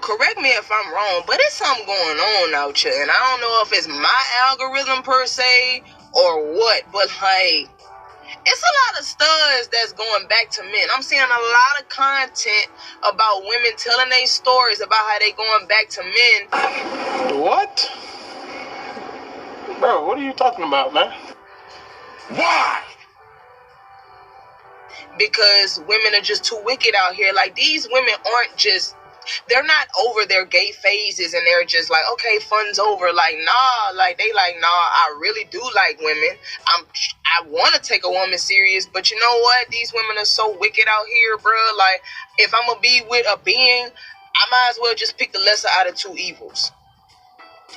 correct me if I'm wrong, but it's something going on out here, and I don't know if it's my algorithm per se or what, but like, it's a lot of studs that's going back to men. I'm seeing a lot of content about women telling their stories about how they going back to men. What? Bro, what are you talking about, man? Why? Because women are just too wicked out here. Like, these women aren't just, they're not over their gay phases and they're just like, okay, fun's over. Like, nah, like, they like, nah, I really do like women. I want to take a woman serious, but you know what? These women are so wicked out here, bro. Like, if I'm going to be with a being, I might as well just pick the lesser out of two evils.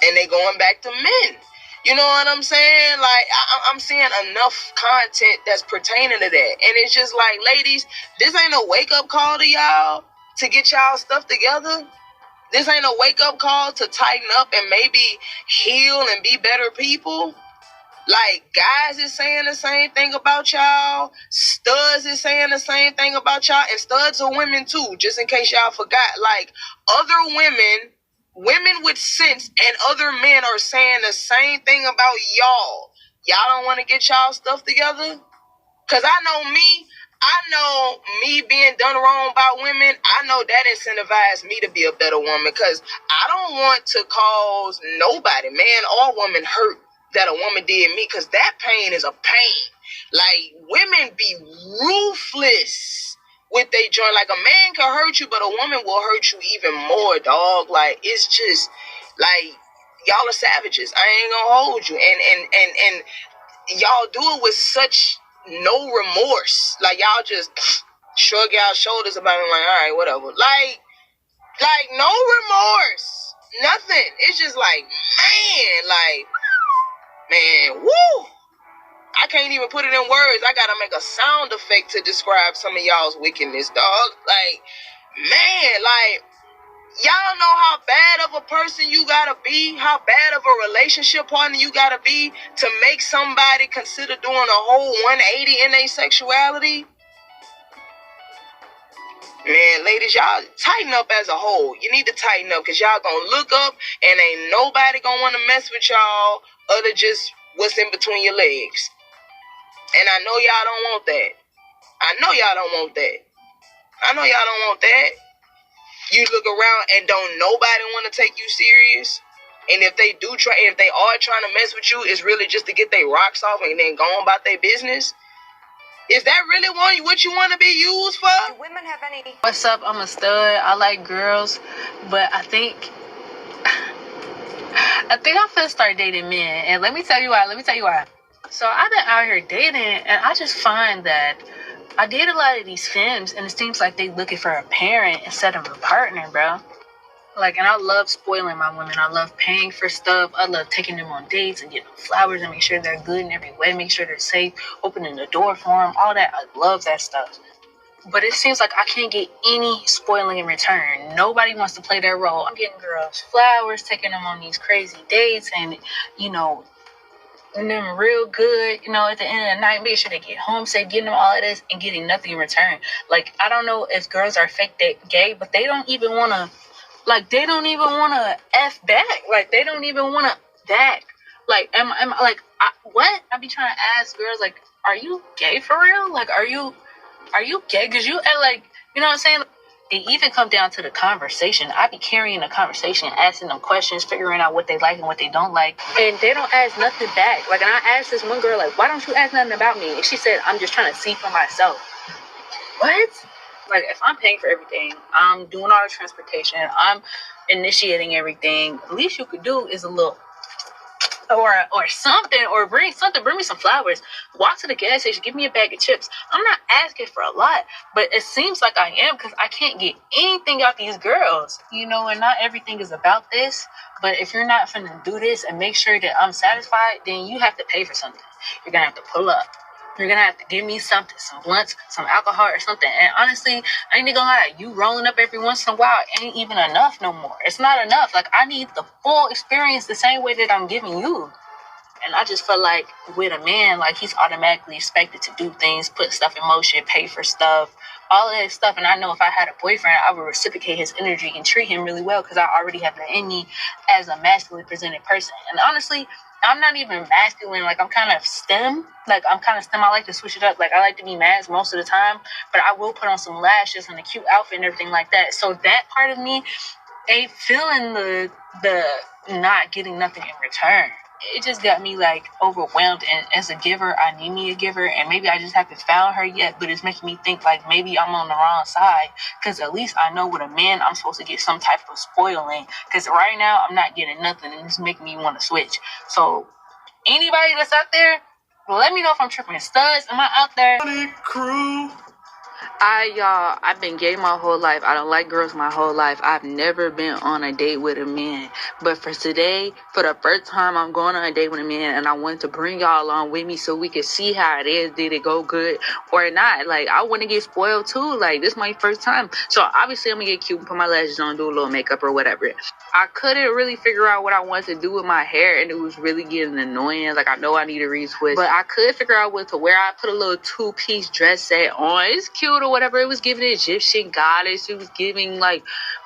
And they going back to men. You know what I'm saying? Like, I'm seeing enough content that's pertaining to that. And it's just like, ladies, this ain't a wake-up call to y'all to get y'all stuff together. This ain't a wake-up call to tighten up and maybe heal and be better people. Like, guys is saying the same thing about y'all. Studs is saying the same thing about y'all. And studs are women too, just in case y'all forgot. Like, other women with sense and other men are saying the same thing about y'all. Y'all don't want to get y'all stuff together? Because I know me being done wrong by women, I know that incentivized me to be a better woman, because I don't want to cause nobody, man or woman, hurt that a woman did me, because that pain is a pain. Like, women be ruthless with they joint. Like, a man can hurt you, but a woman will hurt you even more, dog. Like, it's just, like, y'all are savages. I ain't gonna hold you. And y'all do it with such no remorse. Like, y'all just shrug y'all shoulders about it, like, all right, whatever. Like no remorse. Nothing. It's just like, man, woo! I can't even put it in words. I gotta make a sound effect to describe some of y'all's wickedness, dog. Like, man, like, y'all know how bad of a person you gotta be, how bad of a relationship partner you gotta be to make somebody consider doing a whole 180 in their sexuality? Man, ladies, y'all tighten up as a whole. You need to tighten up, because y'all gonna look up and ain't nobody gonna want to mess with y'all other just what's in between your legs. And I know y'all don't want that. I know y'all don't want that. I know y'all don't want that. You look around and don't nobody want to take you serious. And if they do try, if they are trying to mess with you, it's really just to get their rocks off and then go on about their business. Is that really what you want to be used for? Do women have any? What's up? I'm a stud. I like girls, but I think I'm finna start dating men. And let me tell you why. So I've been out here dating, and I just find that I date a lot of these femmes, and it seems like they looking for a parent instead of a partner, bro. Like, and I love spoiling my women. I love paying for stuff. I love taking them on dates and getting them flowers and make sure they're good in every way, make sure they're safe, opening the door for them, all that. I love that stuff. But it seems like I can't get any spoiling in return. Nobody wants to play their role. I'm getting girls flowers, taking them on these crazy dates, and, you know, and them real good, you know, at the end of the night, make sure they get home safe, getting them all of this and getting nothing in return. Like, I don't know if girls are fake gay, but they don't even want to, like, they don't even want to F back. Like, they don't even want to back. Like, what? I be trying to ask girls, like, are you gay for real? Like, are you gay? Because you, like, you know what I'm saying? It even come down to the conversation. I be carrying the conversation, asking them questions, figuring out what they like and what they don't like. And they don't ask nothing back. Like, and I asked this one girl, like, why don't you ask nothing about me? And she said, I'm just trying to see for myself. What? Like, if I'm paying for everything, I'm doing all the transportation, I'm initiating everything, the least you could do is a little, or something, or bring me some flowers, walk to the gas station, give me a bag of chips. I'm not asking for a lot, but it seems like I am, because I can't get anything out these girls, you know. And not everything is about this, but if you're not finna do this and make sure that I'm satisfied, then you have to pay for something. You're gonna have to pull up. You're gonna have to give me something, some blunts, some alcohol or something. And honestly, I ain't gonna lie, you rolling up every once in a while ain't even enough no more. It's not enough. Like, I need the full experience the same way that I'm giving you. And I just feel like with a man, like he's automatically expected to do things, put stuff in motion, pay for stuff, all of that stuff. And I know if I had a boyfriend, I would reciprocate his energy and treat him really well because I already have that in me as a masculine presented person. And honestly, I'm not even masculine. Like, I'm kind of STEM. I like to switch it up. Like, I like to be masc most of the time, but I will put on some lashes and a cute outfit and everything like that. So that part of me ain't feeling the not getting nothing in return. It just got me like overwhelmed, and as a giver, I need me a giver, and maybe I just haven't found her yet, but it's making me think like maybe I'm on the wrong side, because at least I know with a man I'm supposed to get some type of spoiling, because right now I'm not getting nothing, and it's making me want to switch. So anybody that's out there, let me know if I'm tripping. Studs, am I out there? Crew. I've been gay my whole life. I don't like girls my whole life. I've never been on a date with a man. But for today, for the first time, I'm going on a date with a man, and I wanted to bring y'all along with me so we could see how it is. Did it go good or not? Like, I want to get spoiled too. Like, this is my first time. So obviously, I'm going to get cute, put my lashes on, do a little makeup or whatever. I couldn't really figure out what I wanted to do with my hair, and it was really getting annoying. Like, I know I need a retwist, but I could figure out what to wear. I put a little two-piece dress set on. It's cute or whatever. It was giving Egyptian goddess. It was giving like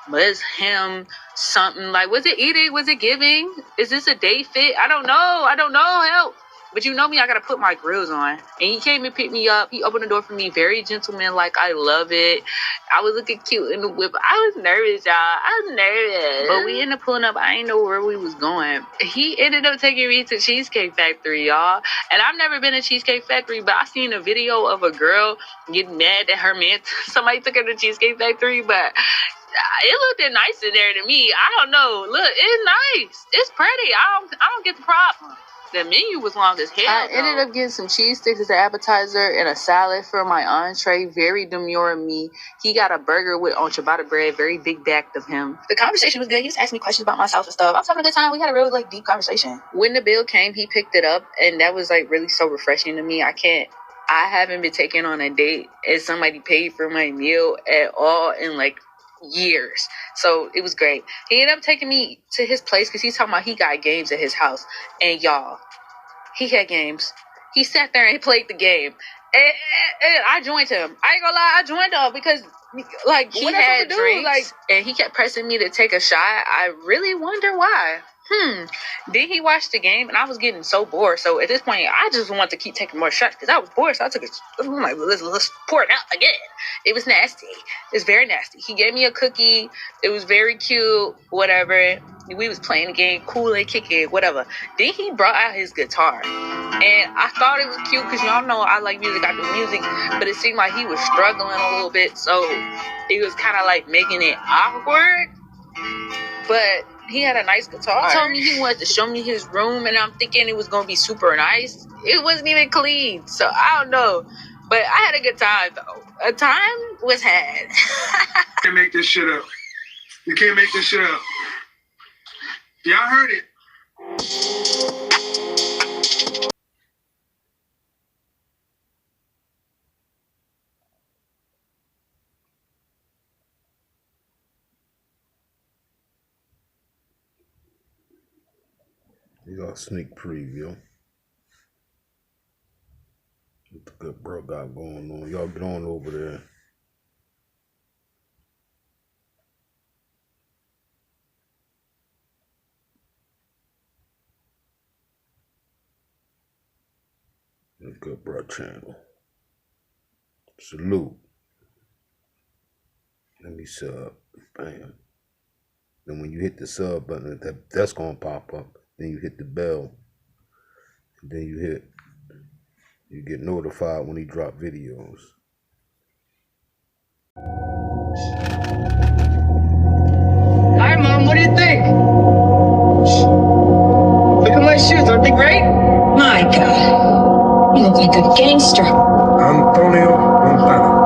Muslim something. Like, was it eating? Was it giving? Is this a day fit? I don't know. Help. But you know me, I gotta put my grills on. And he came and picked me up. He opened the door for me. Very gentleman-like. I love it. I was looking cute in the whip. I was nervous, y'all. I was nervous. But we ended up pulling up. I didn't know where we was going. He ended up taking me to Cheesecake Factory, y'all. And I've never been to Cheesecake Factory, but I seen a video of a girl getting mad that her man, somebody took her to Cheesecake Factory, but it looked nice in there to me. I don't know. Look, it's nice. It's pretty. I don't get the problem. The menu was long as hell. I ended up getting some cheese sticks as an appetizer and a salad for my entree. Very demure of me. He got a burger with on ciabatta bread. Very big backed of him. The conversation was good. He was asking me questions about myself and stuff. I was having a good time. We had a really like deep conversation. When the bill came, he picked it up, and that was like really so refreshing to me. I haven't been taken on a date and somebody paid for my meal at all in like years. So it was great. He ended up taking me to his place because he's talking about he got games at his house. And y'all, he had games. He sat there and he played the game. And I joined him. I ain't gonna lie, I joined him because like he had drinks, like, and he kept pressing me to take a shot. I really wonder why. Then he watched the game, and I was getting so bored. So at this point, I just wanted to keep taking more shots because I was bored. So I took it. I'm like, let's pour it out again. It was nasty. It's very nasty. He gave me a cookie. It was very cute. Whatever. We was playing the game, cool and kicking, whatever. Then he brought out his guitar, and I thought it was cute because y'all know I like music. I do music, but it seemed like he was struggling a little bit, so it was kind of like making it awkward. But he had a nice guitar. He told me he wanted to show me his room, and I'm thinking it was going to be super nice. It wasn't even clean, so I don't know. But I had a good time, though. A time was had. You can't make this shit up. You can't make this shit up. Y'all heard it. You got a sneak preview. What the good bro got going on. Y'all get on over there. The good bro channel. Salute. Let me sub. Bam. Then when you hit the sub button, that's gonna pop up. Then you hit the bell. And then you get notified when he drop videos. Hi, Mom. What do you think? Look at my shoes. Aren't they great? My God. You look like a gangster. Antonio Montana.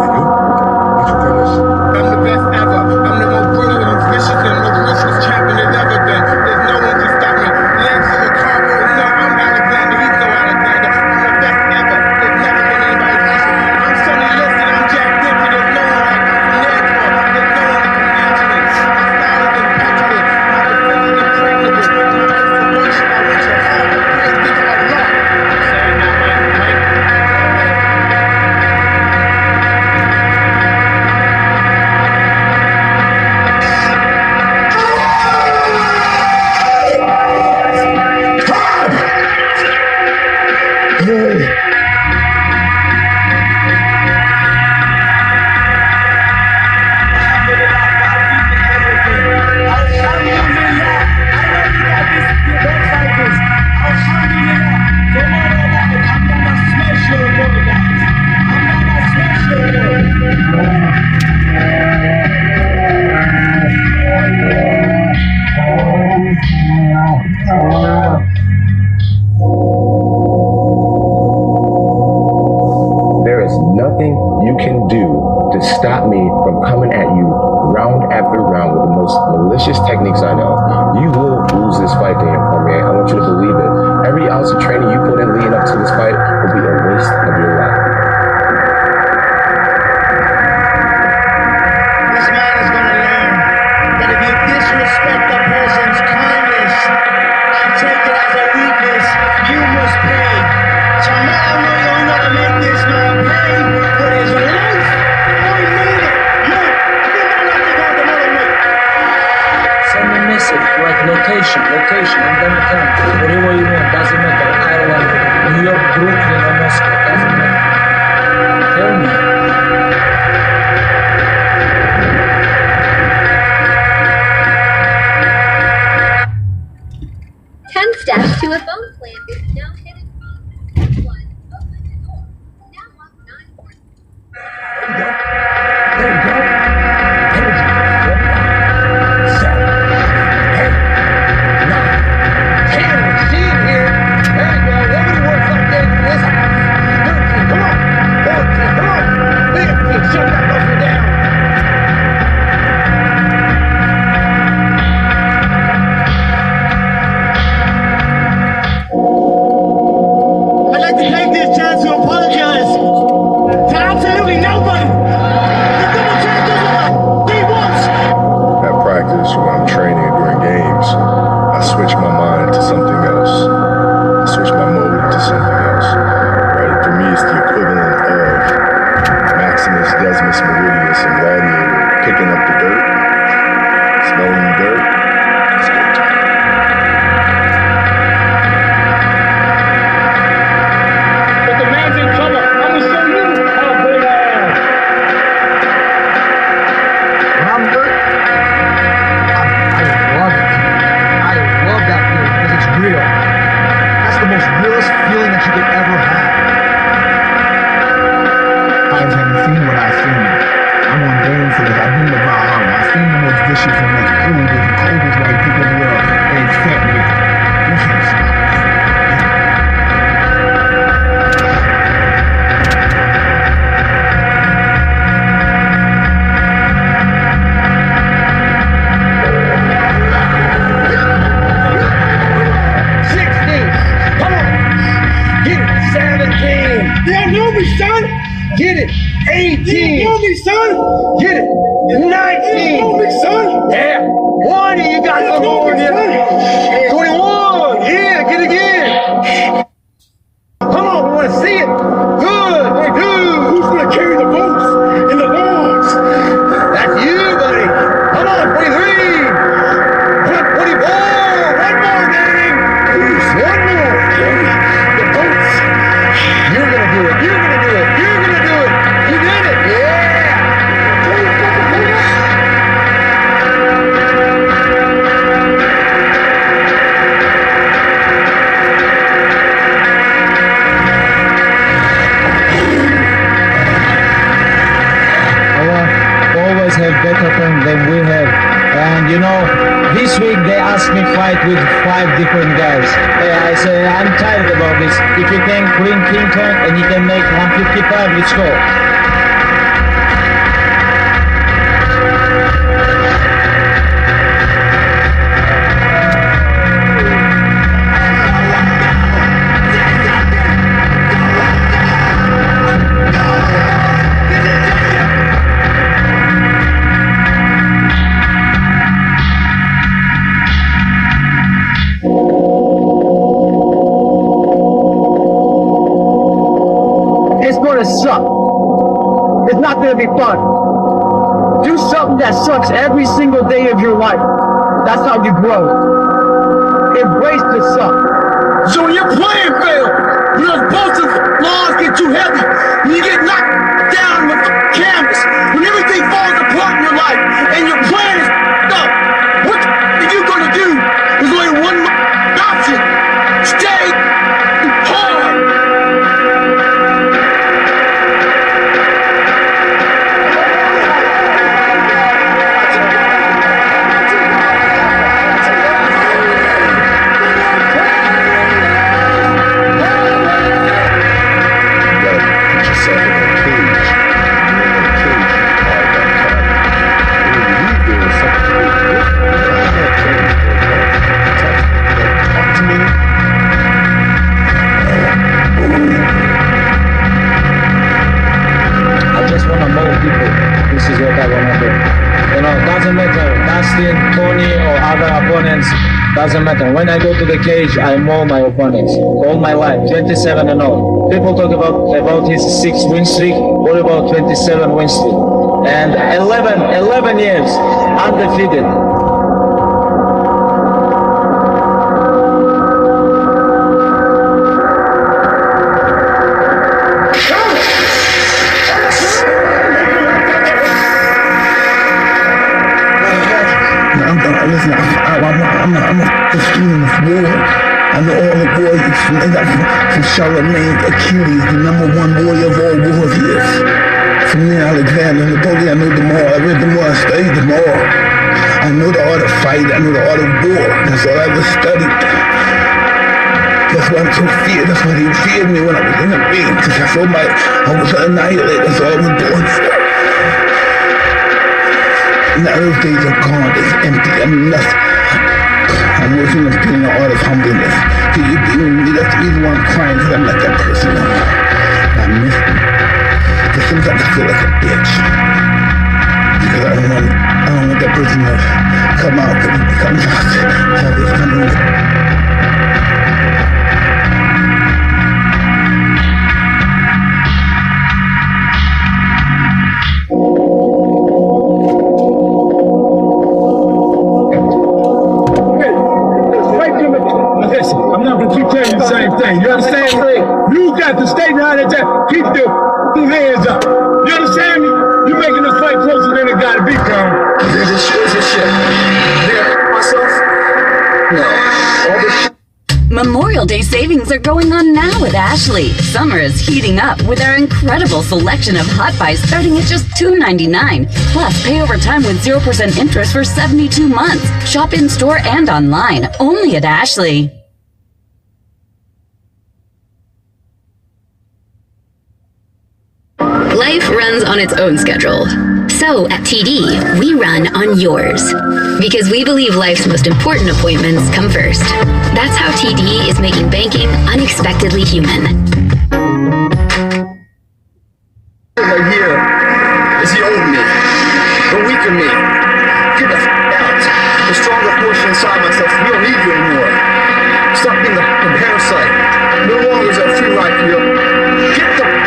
And you? What you call this? I'm the best ever. I'm the most brutal and vicious and most ruthless champion there's ever been. There's no one can stop me. Legs to the cargo. No, I'm Alexander. He's no Alexander. I'm the best ever. There's never been anybody close. I'm Sonny Liston. I'm Jack Dempsey. There's no one like I'm from Nashville. There's no one that can match me. My style is impeccable. My defense is impregnable. My life for worship. I want your heart. can do to stop me from coming at you round after round with the most malicious techniques I know, you will lose this fight, Daniel Cormier. I want you to believe it. Every ounce of training you put in leading up to this fight will be a waste of your life. This man is going to learn that if you disrespect a person's kindness and take it as a weakness, you must pay. Tomorrow you're going to make this man pay for his life. I mean it. Look, you got nothing on the other way. Send a message, like location, I'm gonna come. Whatever you want, doesn't matter. Ireland, New York, Brooklyn, or Moscow, doesn't matter. Tell me. 10 steps to a bone plant with no hidden fees. 1. Open the door. Now walk 9 more. There you go. Energy. 7, 8, 9, 10. See it here. There you go. Nobody works like that in this house. 13. Come on. 14. Come on. 15. Shut that muscle down. I'd like to take this chance to apologize to absolutely nobody. The double champ doesn't he wants. At practice, when I'm training and during games, I switch my mind to something else. I switch my mode to something else. Right? For me, it's the equivalent of Maximus Decimus Meridius in Gladiator picking up the dirt, smelling the dirt. It's go time. But the man's in trouble. I'm gonna show you how great I am. When I'm hurt, I love it. I love that feeling because it's real. That's the most realest feeling that you could ever have. Guys haven't seen what I've seen. I'm on game for this. I've been to Valhalla. I've seen the most vicious and most cruel and coldest white people in the world. And they fought me. You can't stop me. Come on. Get it. 17. You don't know me, son. Get it. You 18. don't know me, son. Get it. You don't 19. know me, son. Yeah. 20. You got some more in there. 21. Yeah. Get it again. Come on. We want to see it. Good. Very good. Who's gonna carry the boats and the logs? That's you, buddy. Come on. 23. 24. One more, Danny. One more. The boats. You're going to do it. You're going to do it. You're going to do it. You did it. Yeah. Always have better team than we have. And you know, this week they asked me fight with 5 different guys. I say I'm tired about this. If you can bring Clinton and he can make 155, let's go. It's gonna suck. It's not gonna be fun. Do something that sucks every single day of your life. That's how you grow. Embrace the suck. So when your plan fails, when those bolts of laws get too heavy, when you get knocked down with the canvas, when everything falls apart in your life, and your plan is up, what are you gonna do? There's only one option. Stay hard. You gotta put yourself in that cage. what I do. You know, doesn't matter, Dustin, Tony, or other opponents, doesn't matter. When I go to the cage, I maul my opponents. All my life, 27-0. People talk about his 6 win streak. What about 27 win streak? And 11 years undefeated. Listen, I'm a student of war. I know all the warriors from Charlemagne, Achilles, the #1 warrior of all warriors. From me, Alexander, Napoleon, I know them all. I read them all, I studied them all. I know the art of fight, I know the art of war. That's all I ever studied. That's why I'm so feared. That's why they feared me when I was in the ring. Because I felt like I was annihilated. That's all I was born for. Now those days are gone, it's empty, I'm nothing. I'm working on being the art of humbleness. That's the reason why I'm crying, because I'm not that person no more. I miss them. Because sometimes I feel like a bitch. Because I don't want that person to come out, because if he comes out, hell is coming. You understand me? You got to stay down there, just keep the hands up. You understand me? You're making this fight closer than it gotta be, Colonel. Is this shit? Myself? No. All this shit. Memorial Day savings are going on now with Ashley. Summer is heating up with our incredible selection of hot buys starting at just $2.99. Plus, pay over time with 0% interest for 72 months. Shop in store and online, only at Ashley. Life runs on its own schedule. So at TD, we run on yours. Because we believe life's most important appointments come first. That's how TD is making banking unexpectedly human. Right here is the old me, the weaker me. Get the out. The stronger portion inside myself, we don't need you anymore. Stop being the parasite. No longer is that free ride for you. Get the out.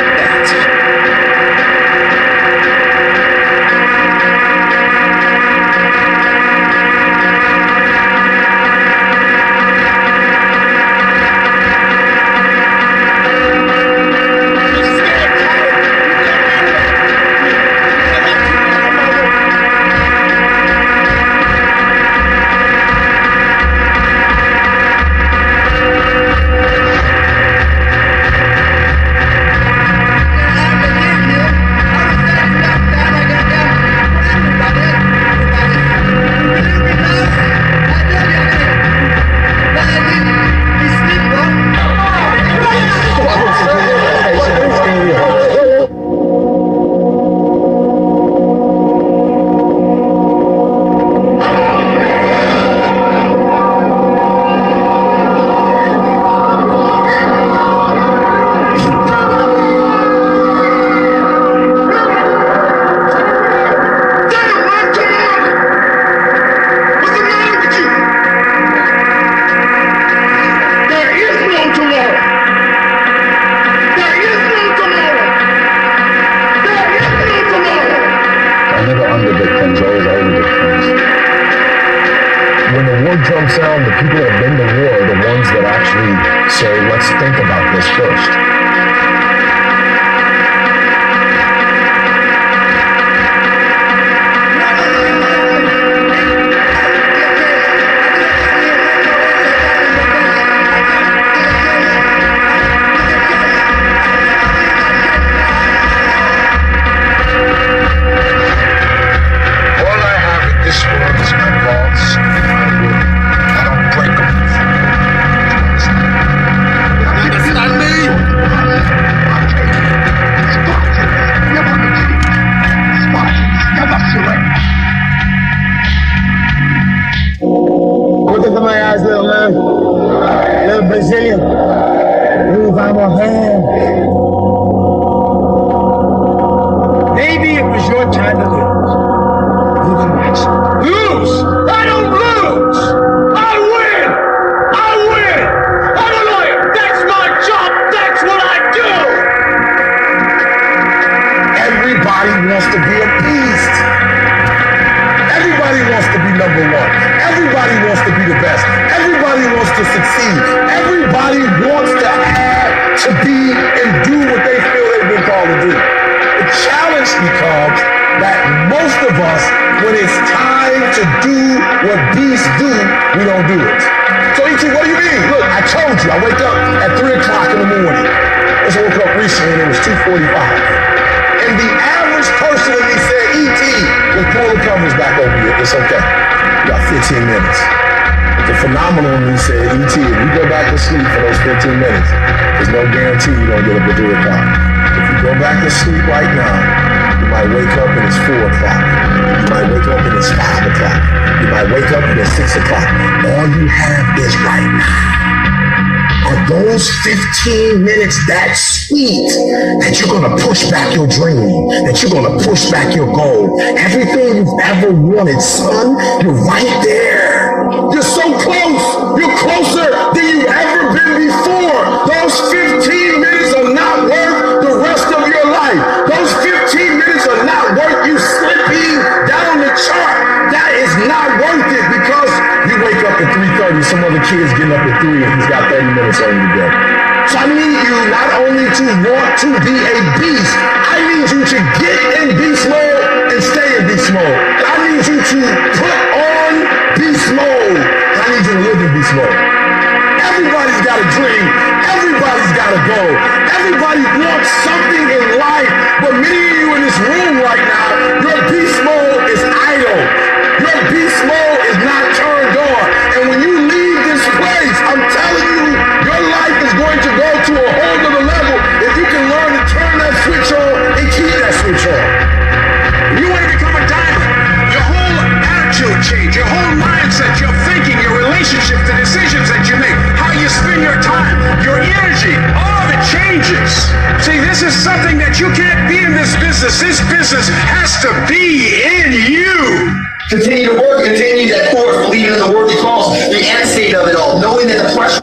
everybody wants to be a beast. Everybody wants to be number one. Everybody wants to be the best. Everybody wants to succeed. Everybody wants to add, to be, and do what they feel they've been called to do. The challenge becomes that most of us, when it's time to do what beasts do, we don't do it. So E.T., what do you mean? Look, I told you, I wake up at 3 o'clock in the morning. I just woke up recently and it was 2:45. And the average person in me said, E.T., let's pull the covers back over here. It's okay. You got 15 minutes. But the phenomenal in me said, E.T., if you go back to sleep for those 15 minutes, there's no guarantee you're going to get up at 3 o'clock. If you go back to sleep right now, you might wake up and it's 4 o'clock. You might wake up and it's 5 o'clock. You might wake up and it's 6 o'clock. All you have is right now. Are those 15 minutes that sweet that you're going to push back your dream, that you're going to push back your goal? Everything you've ever wanted, son, you're right there. You're so close. You're closer than you've ever been before. Those 15 minutes are not worth the rest of your life. Those 15 minutes are not worth you slipping down the chart. That is not worth it because you wake up at 3:30, some other kid's getting up at 3 and he's got 30 minutes on you to go. So I need you not only to want to be a beast, I need you to get in beast mode and stay in beast mode. I need you to put on beast mode. I need you to live in beast mode. Everybody's got a dream. Everybody's got a goal. Everybody wants something in life, but many of you in this room right now, your beast mode is idle. Your beast mode is not turned on. And when you leave this place, I'm telling you, your life is going to go to a whole other level if you can learn to turn that switch on and keep that switch on. You want to become a diamond. Your whole attitude change, your whole mindset, your thinking, your relationship, the decisions that you make, how you spend your time, your energy, all of it changes. See, this is something that you can't be in this business. This business has to be in you. Continue to work, continue that course, believing in the worthy cause, the end state of it all, knowing that the pressure.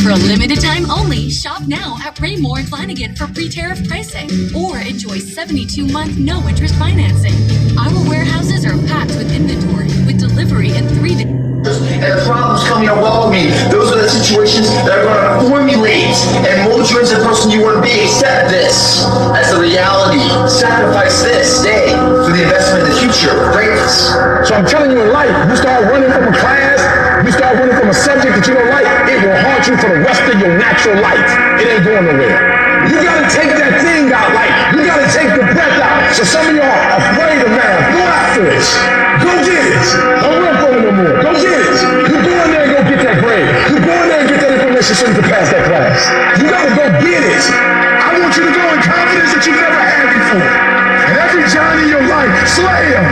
For a limited time only, shop now at Raymore and Flanagan for pre-tariff pricing or enjoy 72-month no-interest financing. Our warehouses are packed with inventory with delivery in 3 days. And the problems coming up well with me, those are the situations that are going to formulate and mold you into the person you want to be. Accept this as the reality. Sacrifice this day for the investment in the future, greatness. So I'm telling you in life, you start running from a class, you start running from a subject that you don't like, it will haunt you for the rest of your natural life. It ain't going nowhere. You gotta take that thing out, like, you gotta take the breath out. So some of y'all are afraid of math. Go after it. Go get it. Don't run from it no more. Go get it. You go in there and go get that grade. You go in there and get that information so you can pass that class. You gotta go get it. I want you to go in confidence that you've never had before. And every giant in your life, slay him.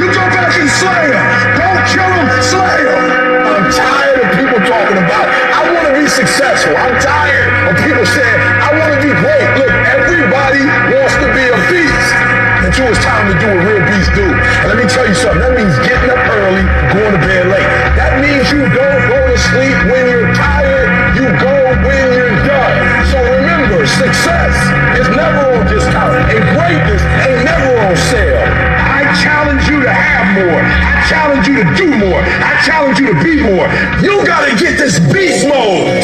You go back and slay him. Don't kill him, slay him. I'm tired of people talking about, I want to be successful. I'm tired of people saying, I want to be great. Look, everybody wants to be a beast until it's time to do what real beasts do. And let me tell you something, that means getting up early, going to bed late. That means you don't go to sleep when you're tired, you go when you're done. So remember, success is never on discount, and greatness ain't never on sale. I challenge you to have more. I challenge you to do more. I challenge you to be more. You gotta get this beast mode.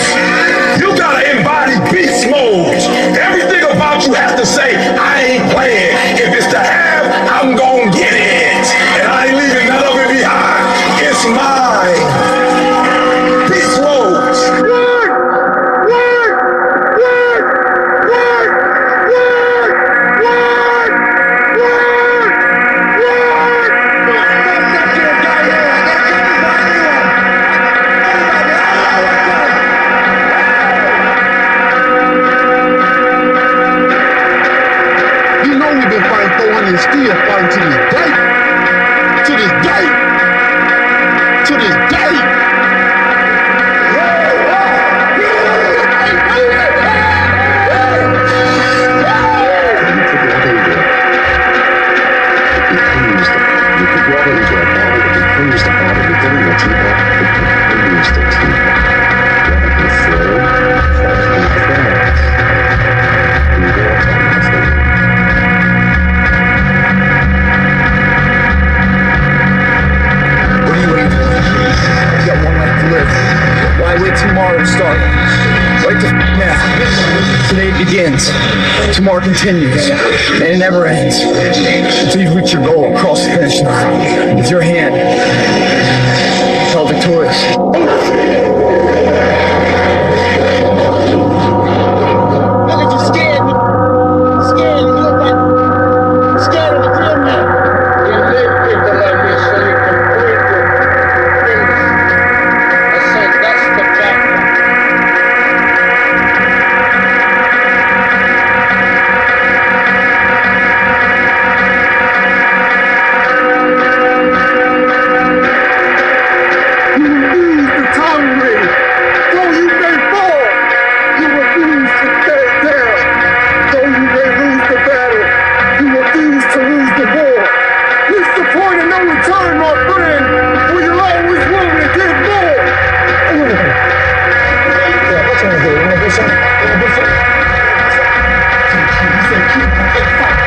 You gotta embody beast mode. Everything about you has to say, I ain't playing. If it's to have, I'm gonna get it. And I ain't leaving none of it behind. It's mine. Beast mode. Work! Work! Work! Work! Work! Work! Work! You know we've been fighting 400 and still fighting to this day. To this day. To this day. continues, and it never ends until you reach your goal across the finish line with your hand held victorious. Look at you scared. Scared. You look like scared of the real man. You live people like me so you can break your fingers. I say that's the background. You refuse to tolerate. Though you may fall, you refuse to stay down. Though you may lose the battle, you refuse to lose the war. It's the point of no return, my friend, where you're always willing to give more. Yeah, what's wrong with you? You wanna do something? You wanna do something? You said keep fight.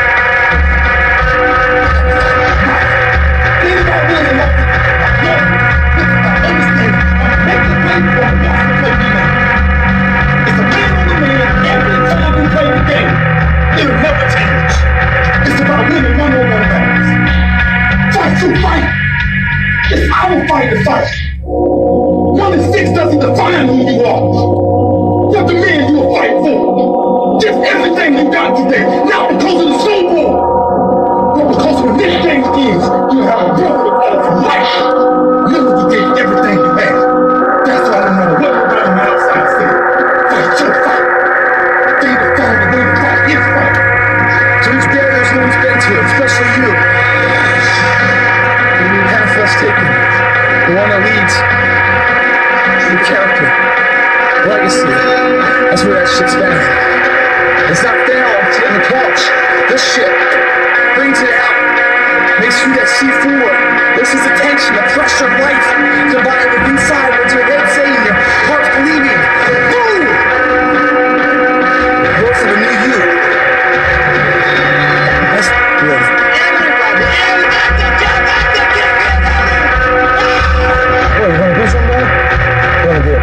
Anybody really like it? Yeah. Understand? Make the play for it. That's the play we make. It's a man on the man every time we play the game. It'll never change. It's about winning one on one battles. Fight to fight. It's our fight to fight. 1 in 6 doesn't define who you are. You're the man you'll fight for. Give everything you got today, not because of the Super Bowl, but because of the next game is you have a brother of life. You gave everything you had. That's why no matter what nobody on the outside said, fight your fight. David found a way to fight his fight. To each barriers no one's been to, especially you. The new path less taken, the one that leads to the character, legacy. That's where that shit's been. It's not found in the couch. This shit brings it out, makes you that see forward. This is the tension, the pressure of life, combined with inside what your head saying, your heart believing. Boom! Go for the new you. That's good. What, you wanna do something there? What wanna do?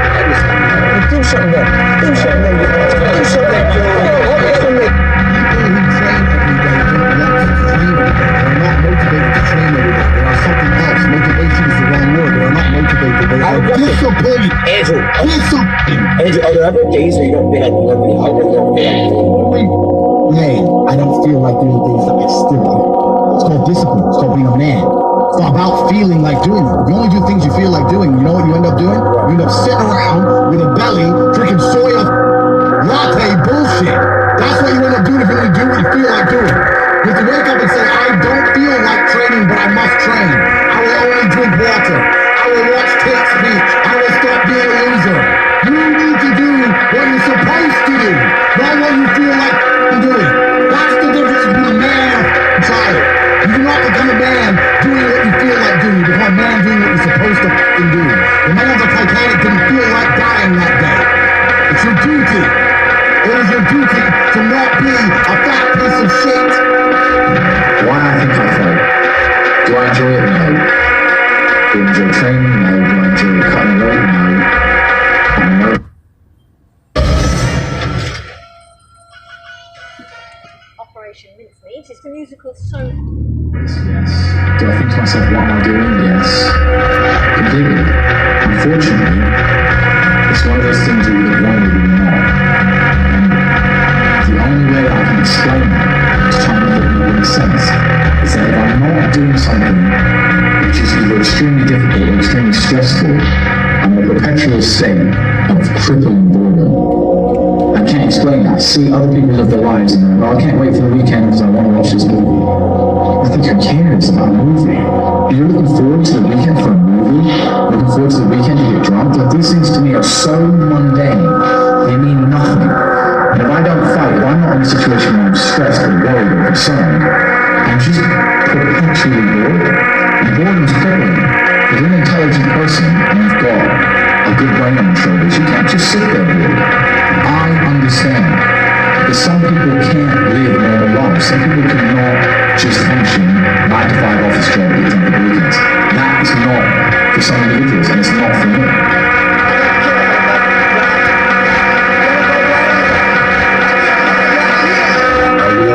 Do something there. Do something there. Do something there. People who train every day don't want to train every day. They're not motivated to train every day. They are something else. Motivation is the wrong word. They are not motivated. They are disciplined. Andrew, Disciplined. are there ever days where you don't feel like living? How do you don't feel like living? Man, I don't feel like doing things that I still do. It's called discipline. It's called being a man. It's not about feeling like doing them. You only do things you feel like doing. You know what you end up doing? You end up sitting around with a belly drinking soya latte bullshit. That's what you end up doing if you only do what you feel like doing. You have to wake up and say, I don't feel like training, but I must train. I will only drink water. I will watch Tate speak. I will stop being a loser. You need to do what you're supposed to do, not what you feel like doing. That's the difference between a man and a child. You do not become a man doing what you feel like doing. You become a man doing what you're supposed to fucking do. The man on the Titanic didn't feel like dying that day. It's your duty. It is your duty to not be a fat piece of shit. Why I think I fight? Do I enjoy it? No. Do I enjoy training? No. Do I enjoy cutting weight? No. No. Operation Mincemeat is the musical so. Yes. Do I think to myself, what am I doing? Yes. Completely. Unfortunately, it's one of those things where you either want it or you're not. And the only way I can explain that, to try and make it make any sense, is that if I'm not doing something which is either extremely difficult or extremely stressful, I'm in a perpetual state of crippling boredom. I can't explain that. I see other people live their lives and they're like, oh, I can't wait for the weekend because I want to watch this movie. I think who cares about a movie? You're looking forward to the weekend for a movie? Looking forward to the weekend to get drunk? Like, these things to me are so mundane. They mean nothing. And if I don't fight, if I'm not in a situation where I'm stressed or worried or concerned, I'm just perpetually bored. And boredom's crippling. If you're an intelligent person and you've got a good brain on your shoulders, you can't just sit there bored. I understand. Because some people can't live normal lives. Some people cannot just function 9 to 5 office job eating for weekends. That is not for some individuals, and it's not for me. I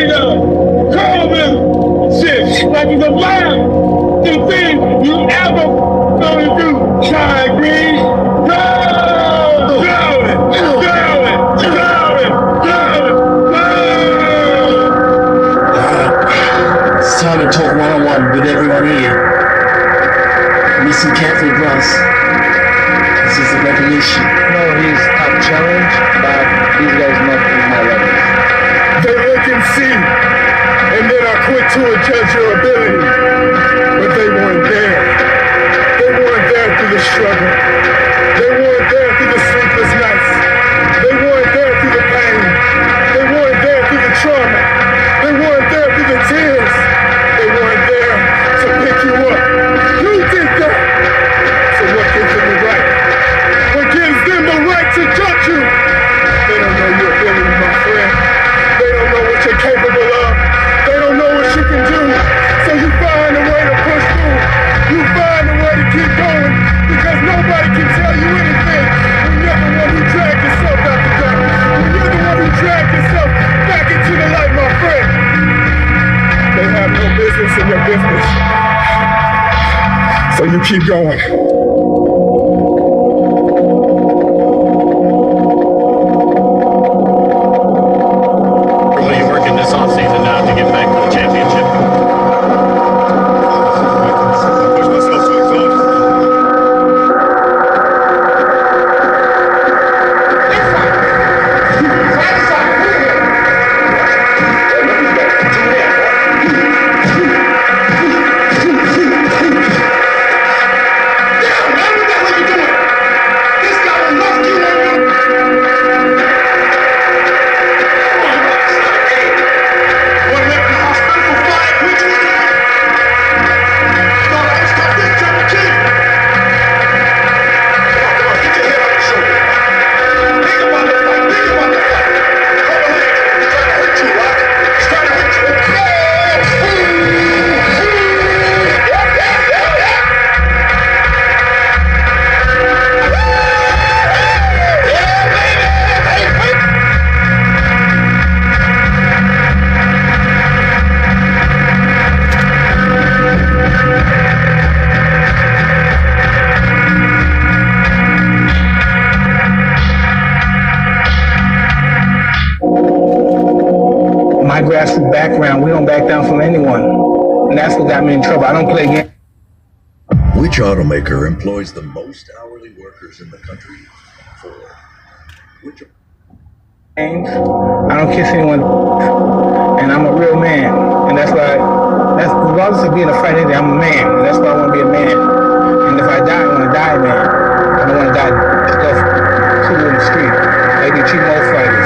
nigga, carbon, shit, like it's a lie. The thing you ever gonna do, Ty Green. It's time to talk one-on-one with everyone here. Listen carefully, bros. This is a revelation. No, he's top challenge, but these guys not in my level. They look and see, and then are quick to judge your ability. But they weren't there. They weren't there through the struggle. They weren't there through the sleepless nights. They weren't there through the pain. They weren't there through the trauma. They weren't there through the tears. They weren't there to pick you up. You did that. So what gives them the right? What gives them the right to judge you? They don't know your ability, my friend. They don't know what you're capable of. They don't know what you can do. So you find a way to push through. You find a way to keep going. Because nobody can tell you anything when you're the one who dragged yourself out the dark. When you're the one who dragged yourself back into the light, my friend. They have no business in your business. So you keep going. What are you working this offseason now to get back to the championship? Push myself to exhaustion. My grassroots background, we don't back down from anyone. And that's what got me in trouble. I don't play games. Which automaker employs the most hourly workers in the country? For which? I don't kiss anyone. And I'm a real man. And that's why, regardless of being a fighter, I'm a man. And that's why I want to be a man. And if I die, I want to die, man. I don't want to die stuff cool in the street. Like they treat most fighters.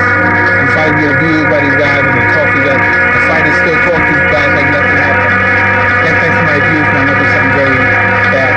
And fighters get abused by these guys and they talk to them. And fighters still talk to these guys like nothing happened. Next time somebody abused me, I'm going to do something very bad.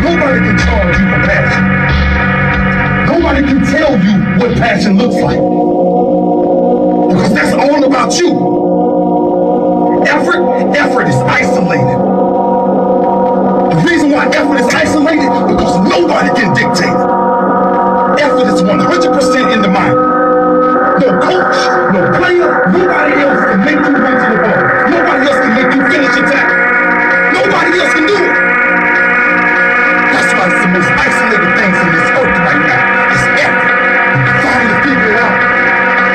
Nobody can charge you for passion. Nobody can tell you what passion looks like. Because that's all about you. Effort is isolated. The reason why effort is isolated because nobody can dictate it. Effort is 100% in the mind. No coach, no player, nobody else can make you run to the ball. Nobody else can make you finish a tackle. Nobody else can do it. That's why it's the most isolated things in this earth right now. It's effort. Finally figure it out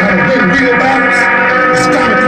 how to win real battles. It's time to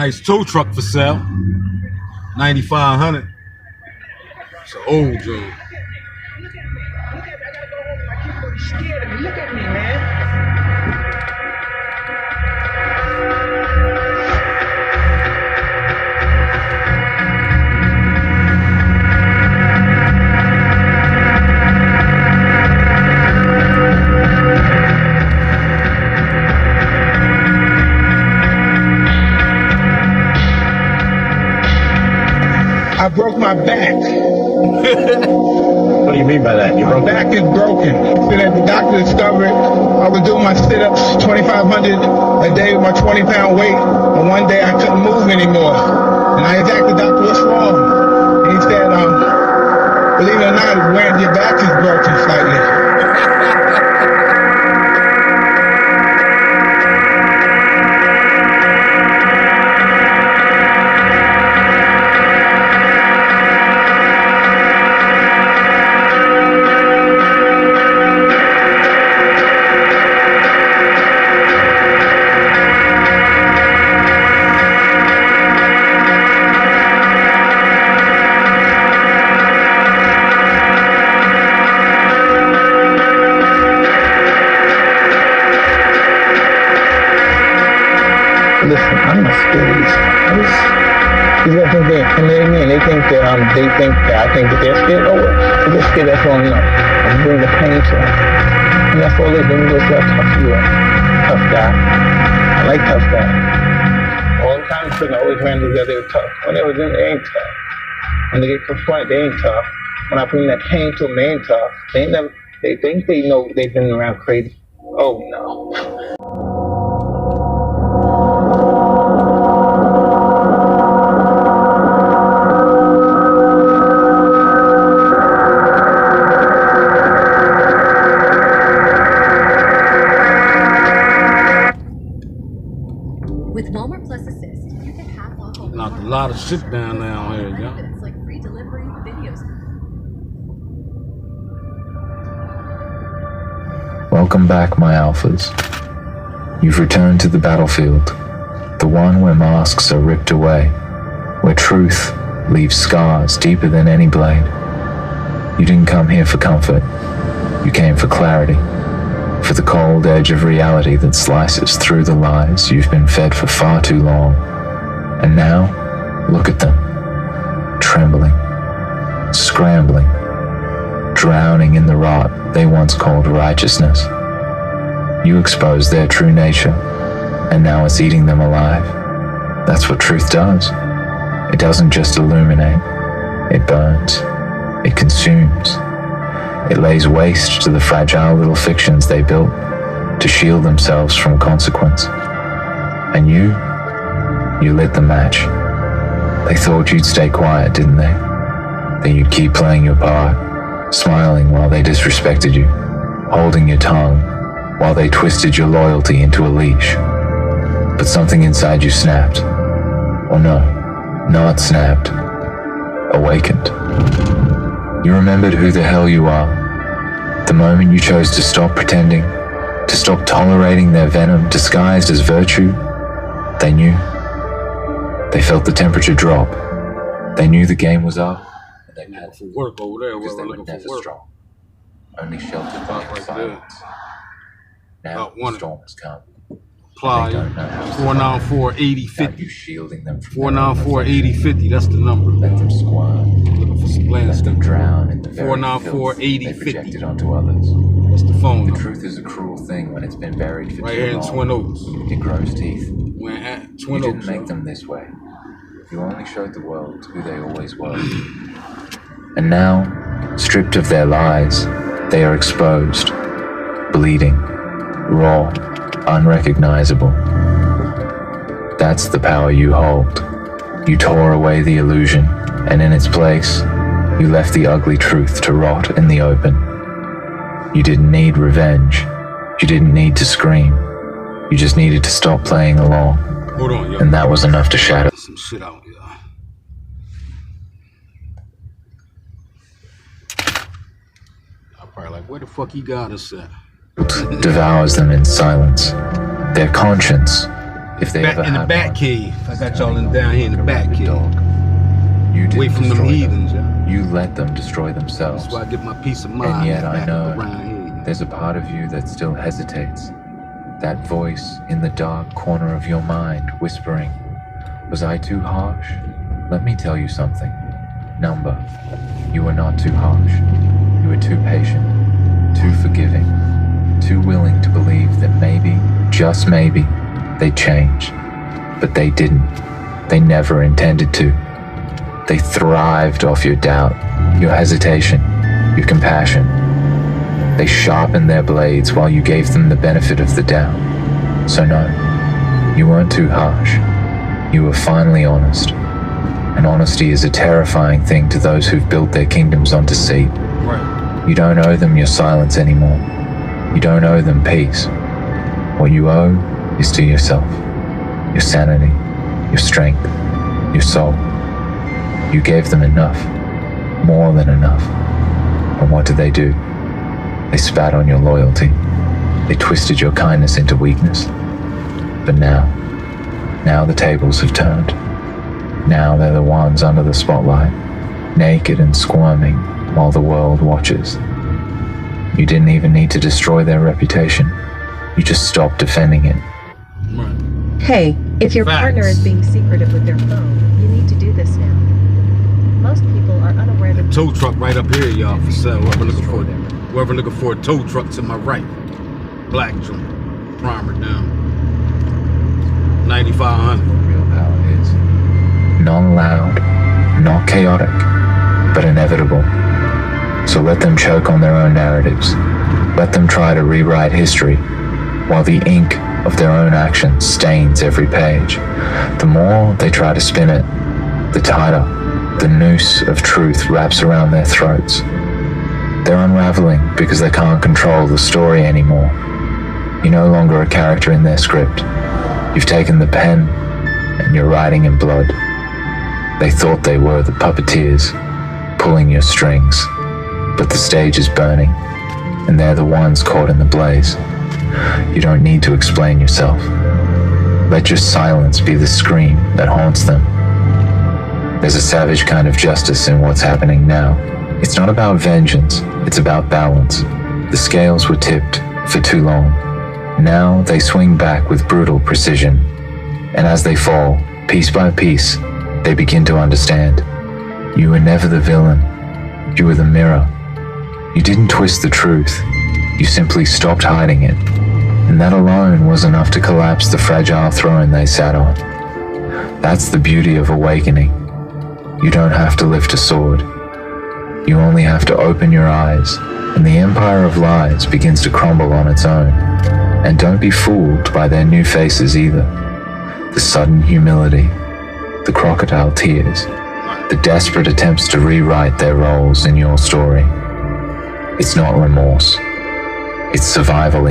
Nice tow truck for sale. 9500. It's an old joint. Look at me, man. I broke my back. What do you mean by that? My back is broken. So that the doctor discovered I was doing my sit-ups 2,500 a day with my 20-pound weight, and one day I couldn't move anymore. And I asked the doctor, what's wrong? And he said, believe it or not, your back is broken slightly. Listen, I'm not scared. These guys think they're intimidating me, and they think that I think that they're scared. Oh, well, they're scared. That's all, I bring the pain to them. And that's all it is. Let me go see how tough you are. Tough guy. I like tough guys. All the time, I always ran together. They were tough. When they was in, they ain't tough. When they get confronted, they ain't tough. When I bring that pain to them, they ain't tough. They ain't never. They think they know they've been around crazy. Oh no. With Walmart Plus Assist, you get half off over Knocked a lot of shit down here, yo. It's like free delivery, videos. Welcome back, my alphas. You've returned to the battlefield, the one where masks are ripped away, where truth leaves scars deeper than any blade. You didn't come here for comfort. You came for clarity, for the cold edge of reality that slices through the lies you've been fed for far too long. And now, look at them, trembling, scrambling, drowning in the rot they once called righteousness. You exposed their true nature, and now it's eating them alive. That's what truth does. It doesn't just illuminate, it burns, it consumes. It lays waste to the fragile little fictions they built to shield themselves from consequence. And you lit the match. They thought you'd stay quiet, didn't they? That you'd keep playing your part, smiling while they disrespected you, holding your tongue while they twisted your loyalty into a leash. But something inside you snapped. Or no, not snapped. Awakened. You remembered who the hell you are. The moment you chose to stop pretending, to stop tolerating their venom disguised as virtue, they knew. They felt the temperature drop. They knew the game was up. And they had for work over there. because they were looking never for work. strong. Only sheltered by Right silence. Now the storm has come. Apply 494-8050. You shielding them from 494-8050. That's the number. Let them squirm. Looking for some Let landscape. them drown in the very filth they 494-8050. projected onto others. That's the phone The number. truth is a cruel thing when it's been buried for Right too here in long. Twin Oaks. It grows teeth. We're at Twin You Oaks. didn't make them this way. You only showed the world who they always were. And now, stripped of their lies, they are exposed, bleeding, raw, unrecognizable. That's the power you hold. You tore away the illusion, and in its place, you left the ugly truth to rot in the open. You didn't need revenge. You didn't need to scream. You just needed to stop playing along. Hold on, yo. And that was enough to shatter. Some shit out, yo. I'm probably like, where the fuck he got us at? Devours them in silence. Their conscience, if they back ever in the had back one, cave. I got y'all in down here in the back cave. you didn't Away from them destroy heathens, You let them destroy themselves. That's why I get my peace of mind. And yet I back know around here. there's a part of you that still hesitates. That voice in the dark corner of your mind whispering, was I too harsh? Let me tell you something. Number, you were not too harsh. You were too patient, too forgiving, too willing to believe that maybe, just maybe, they'd change. But they didn't. They never intended to. They thrived off your doubt, your hesitation, your compassion. They sharpened their blades while you gave them the benefit of the doubt. So no, you weren't too harsh. You were finally honest. And honesty is a terrifying thing to those who've built their kingdoms on deceit. Right. You don't owe them your silence anymore. You don't owe them peace. What you owe is to yourself. Your sanity, your strength, your soul. You gave them enough, more than enough. And what did? They spat on your loyalty. They twisted your kindness into weakness. But now the tables have turned. Now they're the ones under the spotlight, naked and squirming while the world watches. You didn't even need to destroy their reputation. You just stopped defending it. Hey, if your partner is being secretive with their phone, you need to do this now. Most people are unaware that... Tow truck right up here, y'all, for sale. Whoever looking for a tow truck to my right. Black joint. Primer down. 9500. Real power is non-loud, not chaotic, but inevitable. So let them choke on their own narratives. Let them try to rewrite history, while the ink of their own actions stains every page. The more they try to spin it, the tighter the noose of truth wraps around their throats. They're unraveling because they can't control the story anymore. You're no longer a character in their script. You've taken the pen and you're writing in blood. They thought they were the puppeteers, pulling your strings, but the stage is burning, and they're the ones caught in the blaze. You don't need to explain yourself. Let your silence be the scream that haunts them. There's a savage kind of justice in what's happening now. It's not about vengeance, it's about balance. The scales were tipped for too long. Now they swing back with brutal precision. And as they fall, piece by piece, they begin to understand. You were never the villain. You were the mirror. You didn't twist the truth. You simply stopped hiding it. And that alone was enough to collapse the fragile throne they sat on. That's the beauty of awakening. You don't have to lift a sword. You only have to open your eyes, and the empire of lies begins to crumble on its own. And don't be fooled by their new faces either. The sudden humility, the crocodile tears, the desperate attempts to rewrite their roles in your story. It's not remorse. It's survival.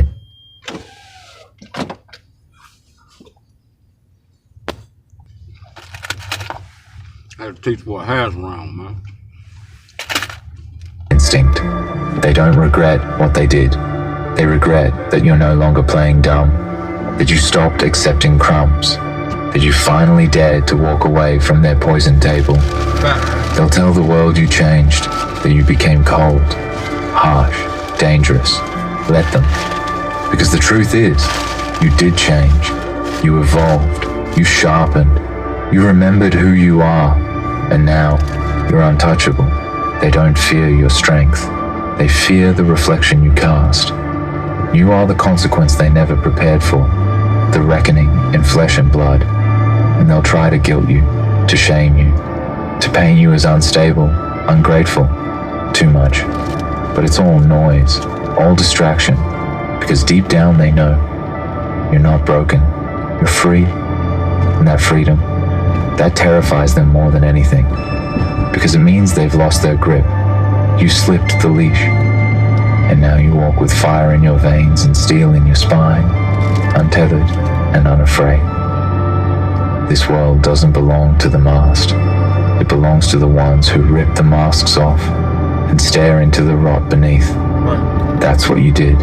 I had to teach what has around, man. Instinct. They don't regret what they did. They regret that you're no longer playing dumb, that you stopped accepting crumbs, that you finally dared to walk away from their poison table. They'll tell the world you changed, that you became cold, harsh, dangerous. Let them. Because the truth is, you did change. You evolved. You sharpened. You remembered who you are. And now, you're untouchable. They don't fear your strength. They fear the reflection you cast. You are the consequence they never prepared for. The reckoning in flesh and blood. And they'll try to guilt you, to shame you, to paint you as unstable, ungrateful, too much. But it's all noise, all distraction, because deep down they know you're not broken, you're free, and that freedom, that terrifies them more than anything, because it means they've lost their grip. You slipped the leash, and now you walk with fire in your veins and steel in your spine, untethered and unafraid. This world doesn't belong to the masked. It belongs to the ones who rip the masks off and stare into the rot beneath. That's what you did.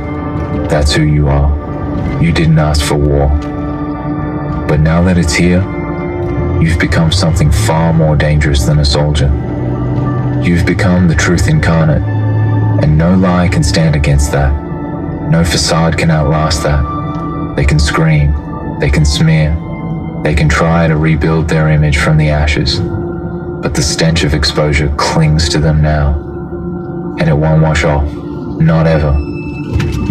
That's who you are. You didn't ask for war. But now that it's here, you've become something far more dangerous than a soldier. You've become the truth incarnate, and no lie can stand against that. No facade can outlast that. They can scream, they can smear, they can try to rebuild their image from the ashes, but the stench of exposure clings to them now, and it won't wash off, not ever.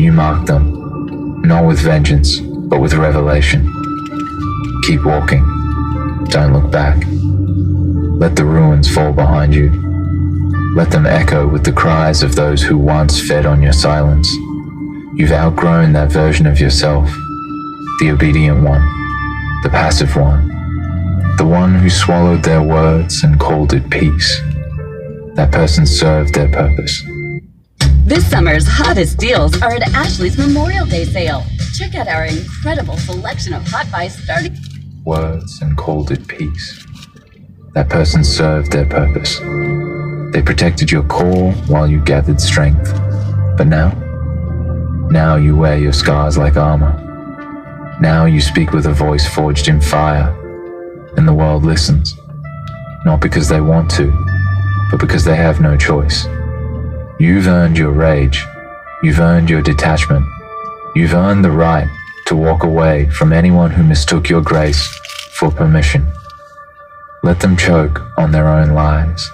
You mark them, not with vengeance, but with revelation. Keep walking, don't look back. Let the ruins fall behind you. Let them echo with the cries of those who once fed on your silence. You've outgrown that version of yourself, the obedient one, the passive one, the one who swallowed their words and called it peace. That person served their purpose. This summer's hottest deals are at Ashley's Memorial Day sale. Check out our incredible selection of hot buys starting... Words and called it peace. That person served their purpose. They protected your core while you gathered strength. But now you wear your scars like armor. Now you speak with a voice forged in fire, and the world listens. Not because they want to, but because they have no choice. You've earned your rage. You've earned your detachment. You've earned the right to walk away from anyone who mistook your grace for permission. Let them choke on their own lies.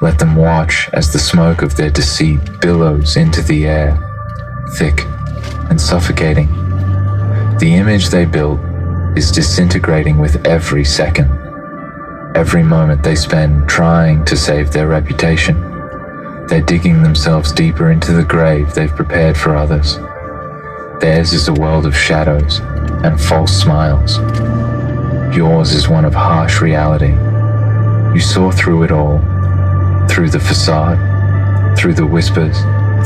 Let them watch as the smoke of their deceit billows into the air, thick and suffocating. The image they built is disintegrating with every second. Every moment they spend trying to save their reputation, they're digging themselves deeper into the grave they've prepared for others. Theirs is a world of shadows and false smiles. Yours is one of harsh reality. You saw through it all, through the facade, through the whispers,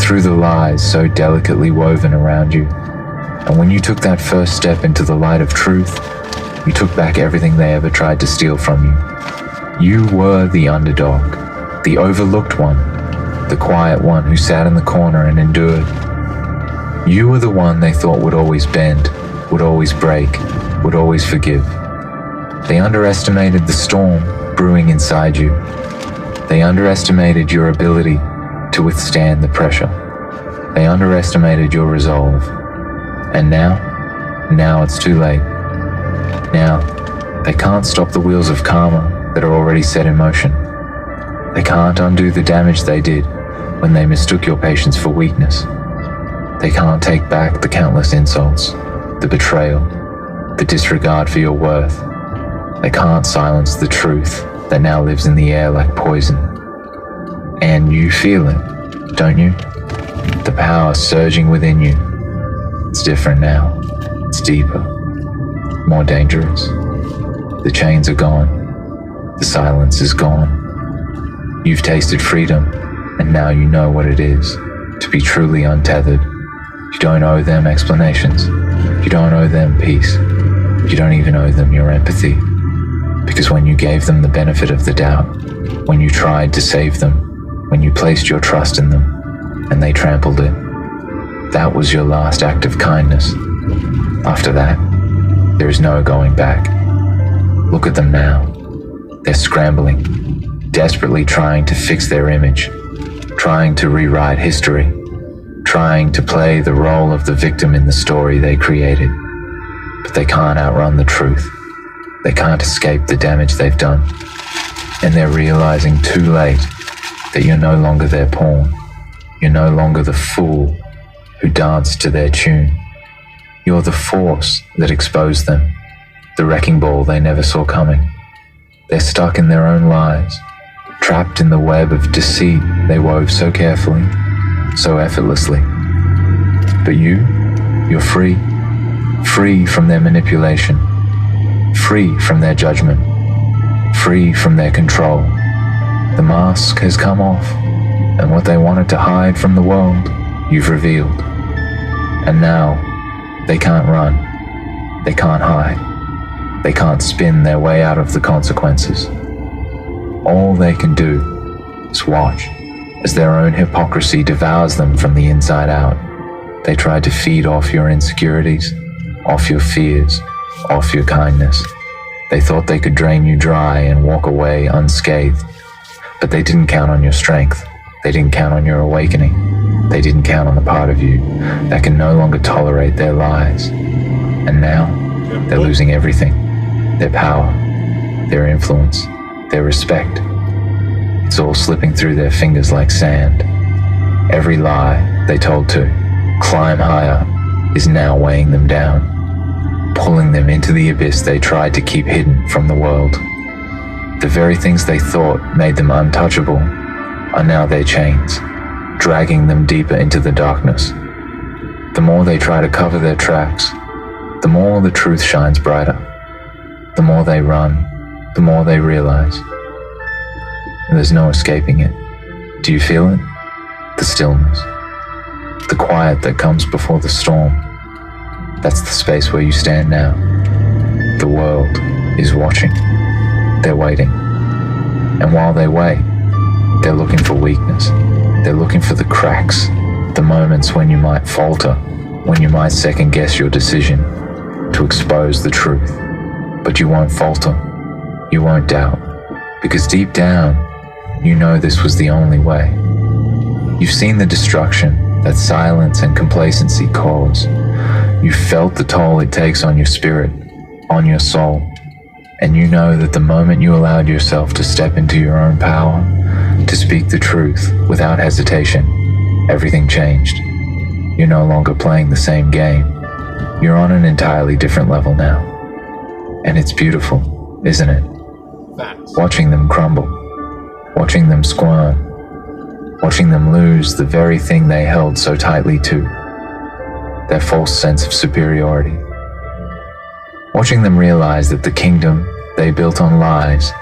through the lies so delicately woven around you. And when you took that first step into the light of truth, you took back everything they ever tried to steal from you. You were the underdog, the overlooked one, the quiet one who sat in the corner and endured. You were the one they thought would always bend, would always break, would always forgive. They underestimated the storm brewing inside you. They underestimated your ability to withstand the pressure. They underestimated your resolve. And now it's too late. Now, they can't stop the wheels of karma that are already set in motion. They can't undo the damage they did when they mistook your patience for weakness. They can't take back the countless insults, the betrayal, the disregard for your worth. They can't silence the truth that now lives in the air like poison. And you feel it, don't you? The power surging within you. It's different now. It's deeper, more dangerous. The chains are gone. The silence is gone. You've tasted freedom, and now you know what it is to be truly untethered. You don't owe them explanations. You don't owe them peace. You don't even owe them your empathy. Because when you gave them the benefit of the doubt, when you tried to save them, when you placed your trust in them, and they trampled it, that was your last act of kindness. After that, there is no going back. Look at them now. They're scrambling, desperately trying to fix their image, trying to rewrite history, trying to play the role of the victim in the story they created. But they can't outrun the truth. They can't escape the damage they've done. And they're realizing too late that you're no longer their pawn. You're no longer the fool who danced to their tune. You're the force that exposed them, the wrecking ball they never saw coming. They're stuck in their own lies, trapped in the web of deceit they wove so carefully, so effortlessly. But you're free, free from their manipulation, free from their judgment, free from their control. The mask has come off, and what they wanted to hide from the world, you've revealed. And now, they can't run, they can't hide, they can't spin their way out of the consequences. All they can do is watch as their own hypocrisy devours them from the inside out. They try to feed off your insecurities, off your fears, off your kindness. They thought they could drain you dry and walk away unscathed. But they didn't count on your strength. They didn't count on your awakening. They didn't count on the part of you that can no longer tolerate their lies. And now, they're losing everything. Their power, their influence, their respect. It's all slipping through their fingers like sand. Every lie they told to climb higher is now weighing them down, pulling them into the abyss they tried to keep hidden from the world. The very things they thought made them untouchable are now their chains, dragging them deeper into the darkness. The more they try to cover their tracks, the more the truth shines brighter. The more they run, the more they realize. There's no escaping it. Do you feel it? The stillness. The quiet that comes before the storm. That's the space where you stand now. The world is watching. They're waiting. And while they wait, they're looking for weakness. They're looking for the cracks, the moments when you might falter, when you might second guess your decision, to expose the truth. But you won't falter. You won't doubt. Because deep down, you know this was the only way. You've seen the destruction that silence and complacency cause. You've felt the toll it takes on your spirit, on your soul. And you know that the moment you allowed yourself to step into your own power, to speak the truth without hesitation, everything changed. You're no longer playing the same game. You're on an entirely different level now. And it's beautiful, isn't it? Watching them crumble, watching them squirm, watching them lose the very thing they held so tightly to, their false sense of superiority. Watching them realize that the kingdom they built on lies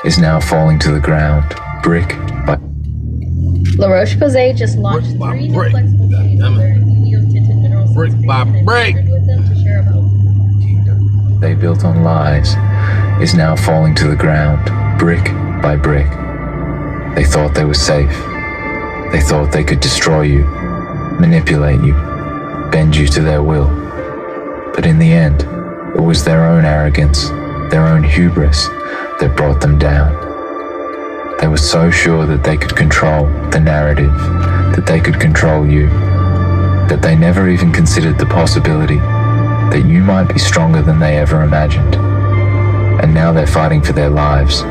is now falling to the ground, brick by La Roche-Posay just launched 3 new flexible shades of their Helio-tinted mineral brick by brick with them to share about. they built on lies is now falling to the ground, brick by brick. They thought they were safe. They thought they could destroy you, manipulate you, bend you to their will. But in the end, it was their own arrogance, their own hubris that brought them down. They were so sure that they could control the narrative, that they could control you, that they never even considered the possibility that you might be stronger than they ever imagined. And now they're fighting for their lives.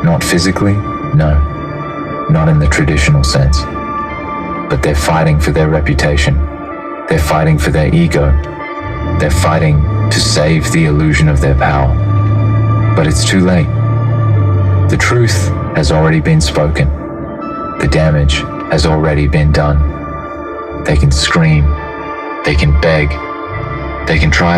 Not physically, no, not in the traditional sense. But they're fighting for their reputation. They're fighting for their ego. They're fighting to save the illusion of their power. But it's too late. The truth has already been spoken. The damage has already been done. They can scream. They can beg. They can try to